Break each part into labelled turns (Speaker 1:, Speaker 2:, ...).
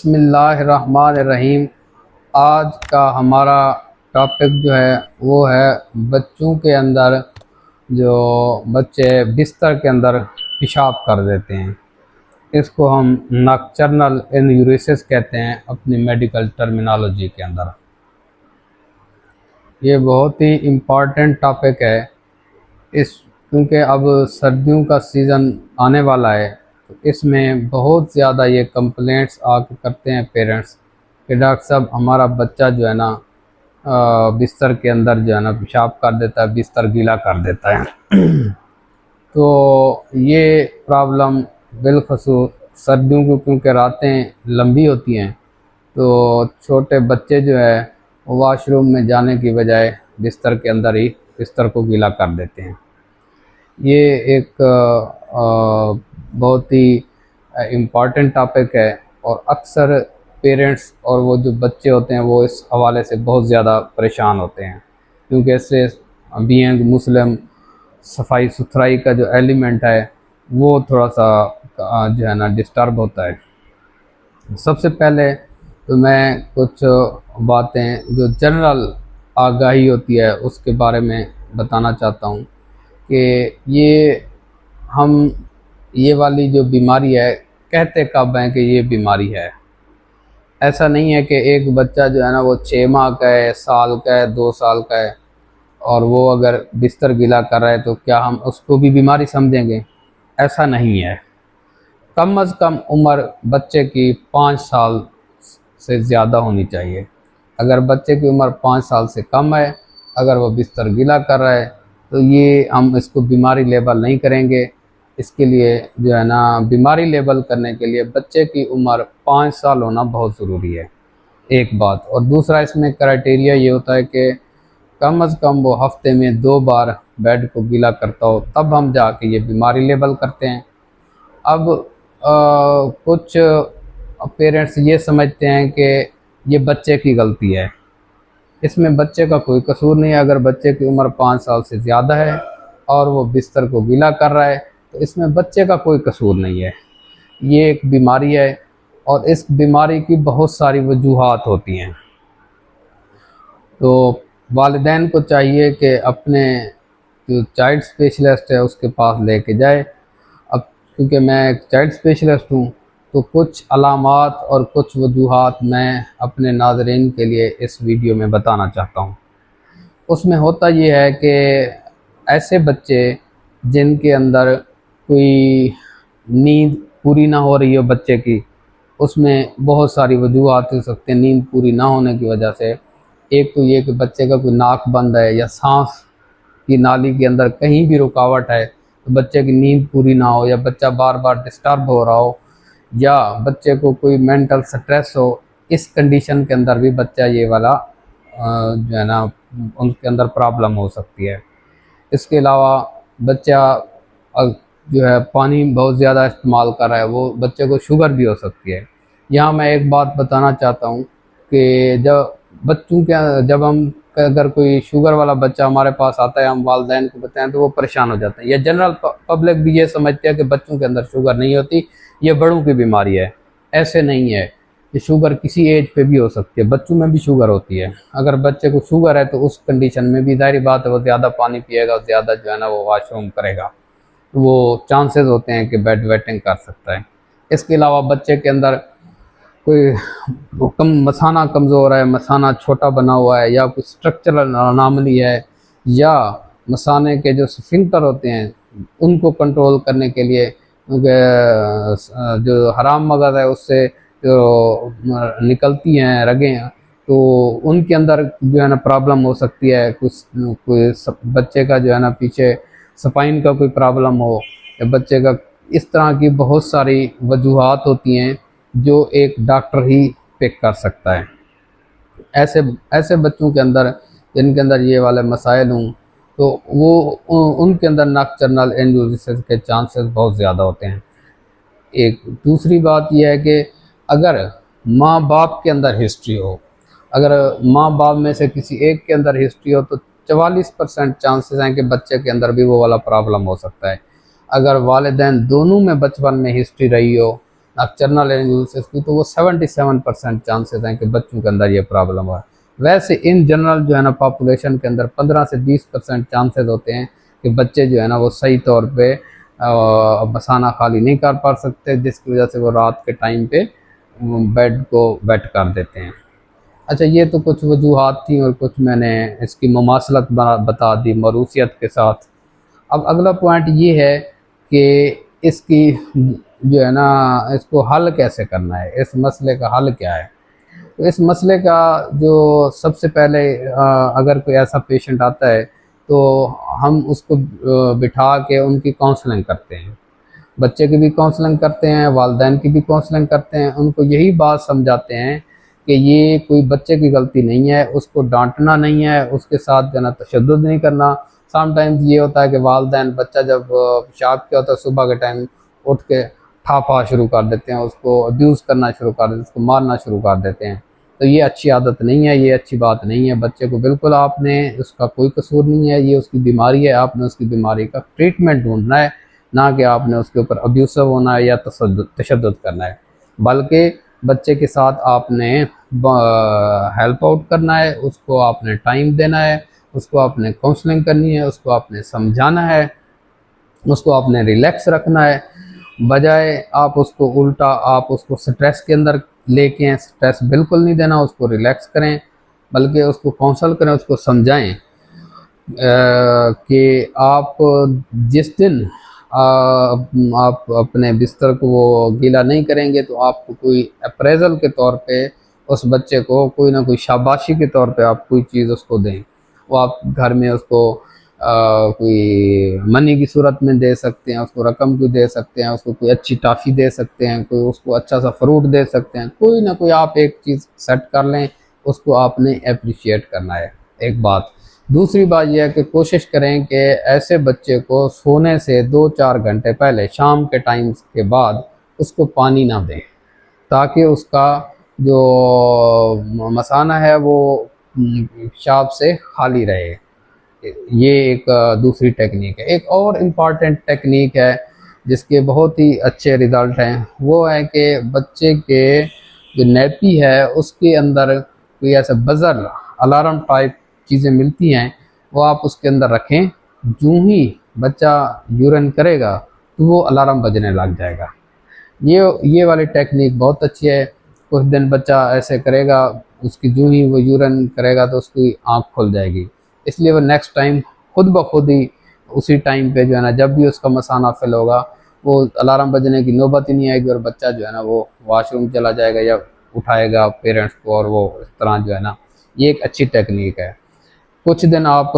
Speaker 1: बिस्मिल्लाहिर्रहमानिर्रहीम। आज का हमारा टॉपिक जो है वो है बच्चों के अंदर जो बच्चे बिस्तर के अंदर पेशाब कर देते हैं। इसको हम नॉकटर्नल एन्यूरिसिस कहते हैं अपनी मेडिकल टर्मिनोलॉजी के अंदर। ये बहुत ही इम्पॉर्टेंट टॉपिक है इस क्योंकि अब सर्दियों का सीज़न आने वाला है, तो इसमें बहुत ज़्यादा ये कंप्लेंट्स आके करते हैं पेरेंट्स कि डॉक्टर साहब हमारा बच्चा जो है ना बिस्तर के अंदर जो है ना पेशाब कर देता है, बिस्तर गीला कर देता है। तो ये प्रॉब्लम बिलखसूस सर्दियों को, क्योंकि रातें लंबी होती हैं, तो छोटे बच्चे जो है वॉशरूम में जाने की बजाय बिस्तर के अंदर ही बिस्तर को गीला कर देते हैं। ये एक बहुत ही इम्पॉर्टेंट टॉपिक है और अक्सर पेरेंट्स और वो जो बच्चे होते हैं वो इस हवाले से बहुत ज़्यादा परेशान होते हैं, क्योंकि इससे बीइंग मुस्लिम सफाई सुथराई का जो एलिमेंट है वो थोड़ा सा जो है ना डिस्टर्ब होता है। सबसे पहले तो मैं कुछ बातें जो जनरल आगाही होती है उसके बारे में बताना चाहता हूँ कि हम ये वाली जो बीमारी है कहते कब हैं कि ये बीमारी है। ऐसा नहीं है कि एक बच्चा जो है ना वो 6 माह का है, साल का है, 2 साल का है और वो अगर बिस्तर गीला कर रहा है तो क्या हम उसको भी बीमारी समझेंगे? ऐसा नहीं है। कम अज़ कम उम्र बच्चे की 5 साल से ज़्यादा होनी चाहिए। अगर बच्चे की उम्र 5 साल से कम है, अगर वो बिस्तर गीला कर रहा है, तो ये हम इसको बीमारी लेबल नहीं करेंगे। इसके लिए जो है ना बीमारी लेबल करने के लिए बच्चे की उम्र 5 साल होना बहुत ज़रूरी है, एक बात। और दूसरा इसमें क्राइटेरिया ये होता है कि कम अज़ कम वो हफ्ते में 2 बार बेड को गीला करता हो, तब हम जाके ये बीमारी लेबल करते हैं। अब कुछ पेरेंट्स ये समझते हैं कि ये बच्चे की गलती है। इसमें बच्चे का कोई कसूर नहीं है। अगर बच्चे की उम्र 5 साल से ज़्यादा है और वो बिस्तर को गीला कर रहा है तो इसमें बच्चे का कोई कसूर नहीं है। ये एक बीमारी है और इस बीमारी की बहुत सारी वजूहात होती हैं। तो वालिदैन को चाहिए कि अपने जो चाइल्ड स्पेशलिस्ट है उसके पास लेके जाए। अब क्योंकि मैं एक चाइल्ड स्पेशलिस्ट हूँ, तो कुछ अलामात और कुछ वजूहात मैं अपने नाज़रीन के लिए इस वीडियो में बताना चाहता हूँ। उसमें होता ये है कि ऐसे बच्चे जिनके अंदर कोई नींद पूरी ना हो रही हो बच्चे की, उसमें बहुत सारी वजूहात हो सकते हैं नींद पूरी ना होने की वजह से। एक तो ये कि बच्चे का कोई नाक बंद है या सांस की नाली के अंदर कहीं भी रुकावट है तो बच्चे की नींद पूरी ना हो, या बच्चा बार बार डिस्टर्ब हो रहा हो, या बच्चे को कोई मेंटल स्ट्रेस हो। इस कंडीशन के अंदर भी बच्चा ये वाला जो है ना उनके अंदर प्रॉब्लम हो सकती है। इसके अलावा बच्चा जो है पानी बहुत ज़्यादा इस्तेमाल कर रहा है, वो बच्चे को शुगर भी हो सकती है। यहाँ मैं एक बात बताना चाहता हूँ कि जब हम अगर कोई शुगर वाला बच्चा हमारे पास आता है, हम वालिदैन को बताएं तो वो परेशान हो जाते हैं, या जनरल पब्लिक भी ये समझती है कि बच्चों के अंदर शुगर नहीं होती, ये बड़ों की बीमारी है। ऐसे नहीं है। ये शुगर किसी एज पे भी हो सकती है, बच्चों में भी शुगर होती है। अगर बच्चे को शुगर है तो उस कंडीशन में भी जाहिर बात है वो ज़्यादा पानी पिएगा, ज़्यादा जो है ना वो वॉशरूम करेगा, तो वो चांसेस होते हैं कि बेड वेटिंग कर सकता है। इसके अलावा बच्चे के अंदर कोई मसाना कमज़ोर है, मसाना छोटा बना हुआ है, या कोई स्ट्रक्चरल अनामली है, या मसाने के जो स्फिंक्टर होते हैं उनको कंट्रोल करने के लिए जो हराम मगज़ है उससे जो निकलती हैं रगें, तो उनके अंदर जो है ना प्रॉब्लम हो सकती है। कोई बच्चे का जो है ना पीछे स्पाइन का कोई प्रॉब्लम हो, या बच्चे का, इस तरह की बहुत सारी वजूहात होती हैं जो एक डॉक्टर ही पिक कर सकता है। ऐसे ऐसे बच्चों के अंदर जिनके अंदर ये वाले मसाइल हों, तो उनके अंदर नॉकटर्नल एन्यूरिसिस के चांसेस बहुत ज़्यादा होते हैं। एक दूसरी बात यह है कि अगर माँ बाप के अंदर हिस्ट्री हो, अगर माँ बाप में से किसी एक के अंदर हिस्ट्री हो, तो 44% चांसेस हैं कि बच्चे के अंदर भी वो वाला प्रॉब्लम हो सकता है। अगर वालिदैन दोनों में बचपन में हिस्ट्री रही हो नॉक्टर्नल एनालिसिस की, तो वो 77% चांसेस हैं कि बच्चों के अंदर ये प्रॉब्लम है। वैसे इन जनरल जो है ना पॉपुलेशन के अंदर 15 से 20% चांसेस होते हैं कि बच्चे जो है ना वो सही तौर पे बसाना खाली नहीं कर पा सकते, जिसकी वजह से वो रात के टाइम पे बेड को वेट कर देते हैं। अच्छा, ये तो कुछ वजूहात थी और कुछ मैंने इसकी मुमासलत बता दी मरूसियत के साथ। अब अगला पॉइंट ये है कि इसकी जो है ना इसको हल कैसे करना है, इस मसले का हल क्या है। तो इस मसले का जो सबसे पहले अगर कोई ऐसा पेशेंट आता है तो हम उसको बिठा के उनकी काउंसलिंग करते हैं। बच्चे की भी काउंसलिंग करते हैं, वालिदैन की भी काउंसलिंग करते हैं, उनको यही बात समझाते हैं कि ये कोई बच्चे की गलती नहीं है, उसको डांटना नहीं है, उसके साथ जो है ना तशद्दुद नहीं करना। समटाइम्स ये होता है कि वालिदैन बच्चा जब पेशाब किया होता है सुबह के टाइम उठ के ठापा शुरू कर देते हैं, उसको अब्यूज़ करना शुरू कर देते हैं, उसको मारना शुरू कर देते हैं। तो ये अच्छी आदत नहीं है, ये अच्छी बात नहीं है। बच्चे को बिल्कुल आपने, उसका कोई कसूर नहीं है, ये उसकी बीमारी है, आपने उसकी बीमारी का ट्रीटमेंट ढूंढना है, ना कि आपने उसके ऊपर अब्यूसिव होना है या तशद्दुद करना है। बल्कि बच्चे के साथ आपने हेल्प आउट करना है, उसको आपने टाइम देना है, उसको आपने काउंसलिंग करनी है, उसको आपने समझाना है, उसको आपने रिलैक्स रखना है। बजाय आप उसको उल्टा आप उसको स्ट्रेस के अंदर लेके हैं, स्ट्रेस बिल्कुल नहीं देना, उसको रिलैक्स करें, बल्कि उसको काउंसल करें, उसको समझाएं कि आप जिस दिन आप अपने बिस्तर को वो गीला नहीं करेंगे तो आपको कोई अप्रेजल के तौर पे उस बच्चे को कोई ना कोई शाबाशी के तौर पे आप कोई चीज़ उसको दें। वो आप घर में उसको कोई मनी की सूरत में दे सकते हैं, उसको रकम की दे सकते हैं, उसको कोई अच्छी टॉफ़ी दे सकते हैं, कोई उसको अच्छा सा फ्रूट दे सकते हैं, कोई ना कोई आप एक चीज़ सेट कर लें, उसको आपने अप्रिशिएट करना है। एक बात। दूसरी बात यह है कि कोशिश करें कि ऐसे बच्चे को सोने से 2-4 घंटे पहले शाम के टाइम के बाद उसको पानी ना दें, ताकि उसका जो मसाना है वो पेशाब से खाली रहे। ये एक दूसरी टेक्निक है। एक और इम्पॉर्टेंट टेक्निक है जिसके बहुत ही अच्छे रिज़ल्ट हैं, वो है कि बच्चे के जो नैपी है उसके अंदर कोई ऐसा बज़र अलार्म टाइप चीज़ें मिलती हैं, वो आप उसके अंदर रखें। जूँ ही बच्चा यूरिन करेगा तो वो अलार्म बजने लग जाएगा। ये वाली टेक्निक बहुत अच्छी है। कुछ दिन बच्चा ऐसे करेगा, उसकी जूँ ही वो यूरिन करेगा तो उसकी आँख खुल जाएगी। इसलिए वो नेक्स्ट टाइम खुद ब खुद ही उसी टाइम पे जो है ना जब भी उसका मसाना फिल होगा वो अलार्म बजने की नौबत ही नहीं आएगी और बच्चा जो है ना वो वॉशरूम चला जाएगा या उठाएगा पेरेंट्स को, और वो इस तरह जो है ना ये एक अच्छी टेक्निक है। कुछ दिन आप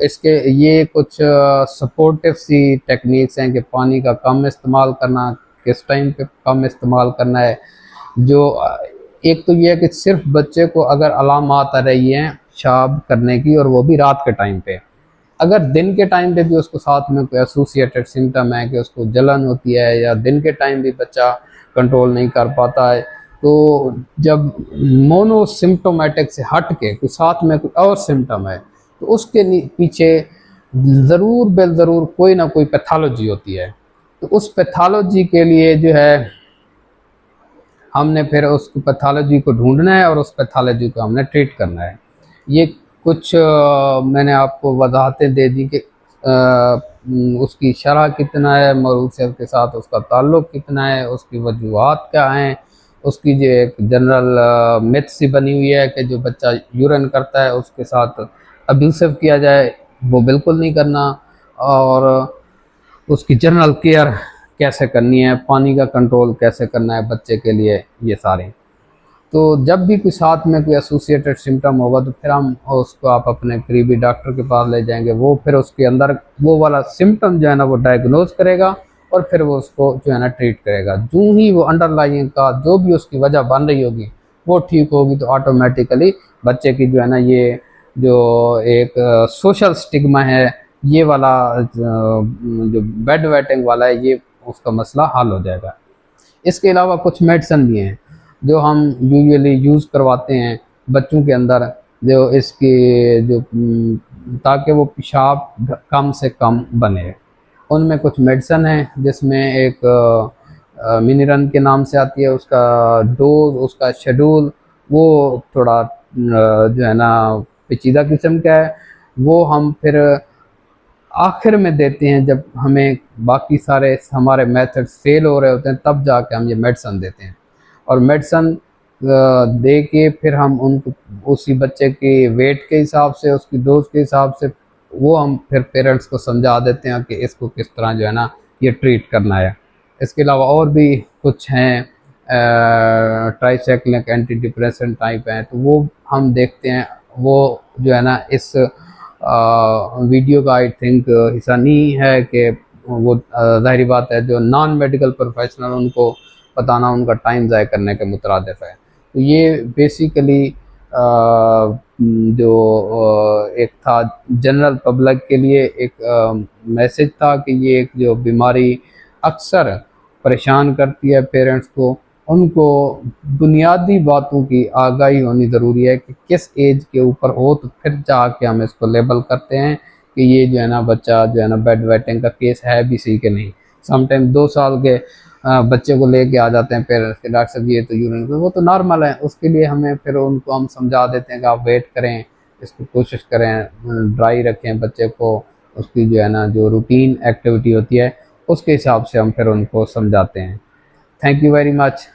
Speaker 1: इसके ये कुछ सपोर्टिव सी टेक्निक्स हैं कि पानी का कम इस्तेमाल करना, किस टाइम पे कम इस्तेमाल करना है। जो एक तो ये है कि सिर्फ बच्चे को अगर अलामात आ रही हैं पेशाब करने की और वो भी रात के टाइम पे, अगर दिन के टाइम पे भी उसको साथ में कोई एसोसिएटेड सिम्टम है कि उसको जलन होती है या दिन के टाइम भी बच्चा कंट्रोल नहीं कर पाता है, तो जब मोनोसिम्टोमेटिक से हट के कोई साथ में कोई और सिम्टम है तो उसके पीछे ज़रूर बिल ज़रूर कोई ना कोई पैथोलॉजी होती है। तो उस पैथोलॉजी के लिए जो है हमने फिर उस पैथोलॉजी को ढूंढना है और उस पैथोलॉजी को हमने ट्रीट करना है। ये कुछ मैंने आपको वजाहतें दे दी कि उसकी शरह कितना है, मरूसियत के साथ उसका ताल्लुक़ कितना है, उसकी वजूहात क्या हैं, उसकी जो एक जनरल मिथ सी बनी हुई है कि जो बच्चा यूरिन करता है उसके साथ अब्यूसिव किया जाए, वो बिल्कुल नहीं करना। और उसकी जनरल केयर कैसे करनी है, पानी का कंट्रोल कैसे करना है बच्चे के लिए, ये सारे। तो जब भी कोई साथ में कोई एसोसिएटेड सिम्टम होगा तो फिर हम उसको आप अपने करीबी डॉक्टर के पास ले जाएंगे, वो फिर उसके अंदर वो वाला सिम्टम जो है ना वो डायग्नोज करेगा और फिर वो उसको जो है ना ट्रीट करेगा। जो ही वो अंडरलाइंग का जो भी उसकी वजह बन रही होगी वो ठीक होगी तो ऑटोमेटिकली बच्चे की जो है ना ये जो एक सोशल स्टिग्मा है ये वाला जो बेड वेटिंग वाला है ये उसका मसला हल हो जाएगा। इसके अलावा कुछ मेडिसिन भी हैं जो हम यूजुअली यूज़ करवाते हैं बच्चों के अंदर, जो इसके जो ताकि वो पेशाब कम से कम बने। उनमें कुछ मेडिसिन है जिसमें एक मिनी रन के नाम से आती है, उसका डोज, उसका शेड्यूल वो थोड़ा जो है ना पेचीदा किस्म का है। वो हम फिर आखिर में देते हैं जब हमें बाकी सारे हमारे मेथड फेल हो रहे होते हैं, तब जाके हम ये मेडिसन देते हैं। और मेडिसन दे के फिर हम उनको उसी बच्चे के वेट के हिसाब से, उसकी डोज के हिसाब से वो हम फिर पेरेंट्स को समझा देते हैं कि इसको किस तरह जो है ना ये ट्रीट करना है। इसके अलावा और भी कुछ हैं, ट्राइसाइक्लिक एंटी डिप्रेसेंट टाइप हैं, तो वो हम देखते हैं। वो जो है ना इस वीडियो का आई थिंक हिस्सा नहीं है कि वो ज़ाहिर बात है जो नॉन मेडिकल प्रोफेशनल उनको बताना उनका टाइम ज़ाय करने के मुतरादिफ है। तो ये बेसिकली जो एक था जनरल पब्लिक के लिए एक मैसेज था कि ये एक जो बीमारी अक्सर परेशान करती है पेरेंट्स को, उनको बुनियादी बातों की आगाही होनी ज़रूरी है कि किस एज के ऊपर हो तो फिर जाके हम इसको लेबल करते हैं कि ये जो है ना बच्चा जो है ना बेड वेटिंग का केस है भी सी के नहीं। समटाइम 2 साल के बच्चे को लेके आ जाते हैं पेरेंट्स के, डॉक्टर साहब ये तो यूरिन वो तो नॉर्मल है। उसके लिए हमें फिर उनको हम समझा देते हैं कि आप वेट करें, इसको कोशिश करें ड्राई रखें बच्चे को, उसकी जो है ना जो रूटीन एक्टिविटी होती है उसके हिसाब से हम फिर उनको समझाते हैं। Thank you very much.